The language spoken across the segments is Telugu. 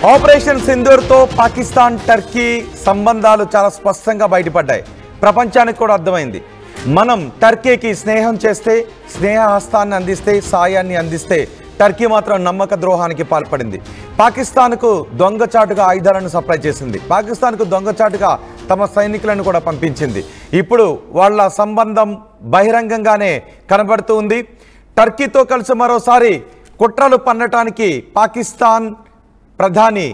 ఆపరేషన్ సింధూర్తో పాకిస్తాన్ టర్కీ సంబంధాలు చాలా స్పష్టంగా బయటపడ్డాయి. ప్రపంచానికి కూడా అర్థమైంది. మనం టర్కీకి స్నేహం చేస్తే, స్నేహ హస్తాన్ని అందిస్తే, సాయాన్ని అందిస్తే టర్కీ మాత్రం నమ్మక ద్రోహానికి పాల్పడింది. పాకిస్తాన్కు దొంగచాటుగా ఆయుధాలను సప్లై చేసింది. పాకిస్తాన్కు దొంగచాటుగా తమ సైనికులను కూడా పంపించింది. ఇప్పుడు వాళ్ళ సంబంధం బహిరంగంగానే కనబడుతూ ఉంది. టర్కీతో కలిసి మరోసారి కుట్రలు పన్నటానికి పాకిస్తాన్ ప్రధాని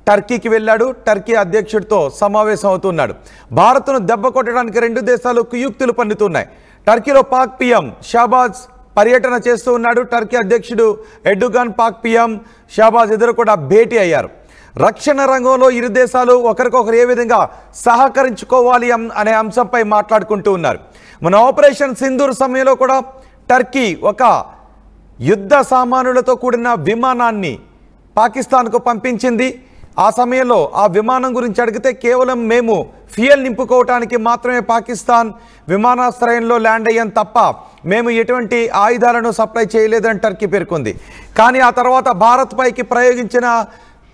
టర్కీకి వెళ్ళాడు. టర్కీ అధ్యక్షుడితో సమావేశం అవుతున్నాడు. భారత్ను దెబ్బ కొట్టడానికి రెండు దేశాలు కుయుక్తులు పన్నుతున్నాయి. టర్కీలో పాక్ పిఎం షాబాజ్ పర్యటన చేస్తూ ఉన్నాడు. టర్కీ అధ్యక్షుడు ఎర్డోగాన్ పాక్ పిఎం షాబాజ్ ఎదురు కూడా భేటీ అయ్యారు. రక్షణ రంగంలో ఇరు దేశాలు ఒకరికొకరు ఏ విధంగా సహకరించుకోవాలి అనే అంశంపై మాట్లాడుకుంటూ ఉన్నారు. మన ఆపరేషన్ సింధూర్ సమయంలో కూడా టర్కీ ఒక యుద్ధ సామానులతో కూడిన విమానాన్ని పాకిస్తాన్కు పంపించింది. ఆ సమయంలో ఆ విమానం గురించి అడిగితే కేవలం మేము ఫ్యూయల్ నింపుకోవటానికి మాత్రమే పాకిస్తాన్ విమానాశ్రయంలో ల్యాండ్ అయ్యాం తప్ప మేము ఎటువంటి ఆయుధాలను సప్లై చేయలేదని టర్కీ పేర్కొంది. కానీ ఆ తర్వాత భారత్ పైకి ప్రయోగించిన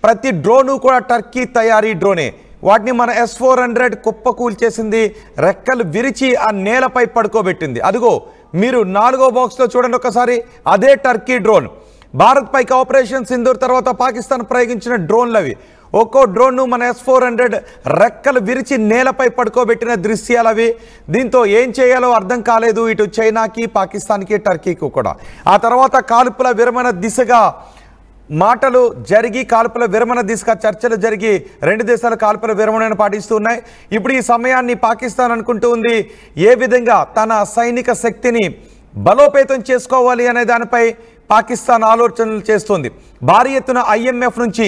ప్రతి డ్రోను కూడా టర్కీ తయారీ డ్రోనే. వాటిని మన S-400 కుప్పకూల్చేసింది. రెక్కలు విరిచి ఆ నేలపై పడుకోబెట్టింది. అదిగో మీరు 4వ బాక్స్లో చూడండి ఒకసారి. అదే టర్కీ డ్రోన్. భారత్ పైకి ఆపరేషన్ సింధూర్ తర్వాత పాకిస్తాన్ ప్రయోగించిన డ్రోన్లు అవి. ఒక్కో డ్రోన్ను మన S-400 రెక్కలు విరిచి నేలపై పడుకోబెట్టిన దృశ్యాలు అవి. దీంతో ఏం చేయాలో అర్థం కాలేదు ఇటు చైనాకి, పాకిస్తాన్కి, టర్కీకి కూడా. ఆ తర్వాత కాల్పుల విరమణ దిశగా మాటలు జరిగి, కాల్పుల విరమణ దిశగా చర్చలు జరిగి రెండు దేశాలు కాల్పుల విరమణను పాటిస్తూ ఉన్నాయి. ఇప్పుడు ఈ సమయాన్ని పాకిస్తాన్ అనుకుంటూ ఉంది ఏ విధంగా తన సైనిక శక్తిని బలోపేతం చేసుకోవాలి అనే దానిపై పాకిస్తాన్ ఆలోచనలు చేస్తుంది. భారీ ఎత్తున IMF నుంచి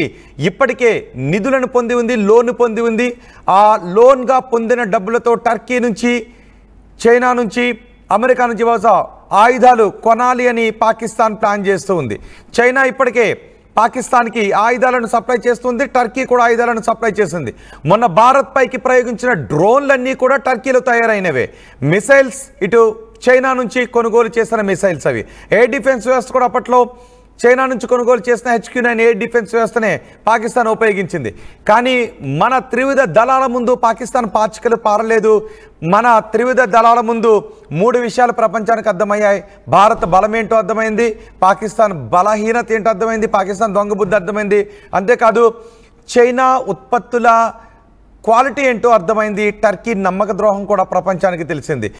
ఇప్పటికే నిధులను పొంది ఉంది, లోన్ పొంది ఉంది. ఆ లోన్గా పొందిన డబ్బులతో టర్కీ నుంచి, చైనా నుంచి, అమెరికా నుంచి బహుశా ఆయుధాలు కొనాలి అని పాకిస్తాన్ ప్లాన్ చేస్తూ ఉంది. చైనా ఇప్పటికే పాకిస్తాన్కి ఆయుధాలను సప్లై చేస్తుంది. టర్కీ కూడా ఆయుధాలను సప్లై చేసింది. మొన్న భారత్ పైకి ప్రయోగించిన డ్రోన్లన్నీ కూడా టర్కీలో తయారైనవే. మిసైల్స్ ఇటు చైనా నుంచి కొనుగోలు చేసిన మిసైల్స్ అవి. ఎయిర్ డిఫెన్స్ వ్యవస్థ కూడా అప్పట్లో చైనా నుంచి కొనుగోలు చేసిన HQ-9 ఎయిర్ డిఫెన్స్ వ్యవస్థనే పాకిస్తాన్ ఉపయోగించింది. కానీ మన త్రివిధ దళాల ముందు పాకిస్తాన్ పాచికలు పారలేదు. మన త్రివిధ దళాల ముందు 3 విషయాలు ప్రపంచానికి అర్థమయ్యాయి. భారత్ బలమేంటో అర్థమైంది, పాకిస్తాన్ బలహీనత ఏంటో అర్థమైంది, పాకిస్తాన్ దొంగ బుద్ధి అర్థమైంది. అంతేకాదు చైనా ఉత్పత్తుల క్వాలిటీ ఏంటో అర్థమైంది. టర్కీ నమ్మక ద్రోహం కూడా ప్రపంచానికి తెలిసింది.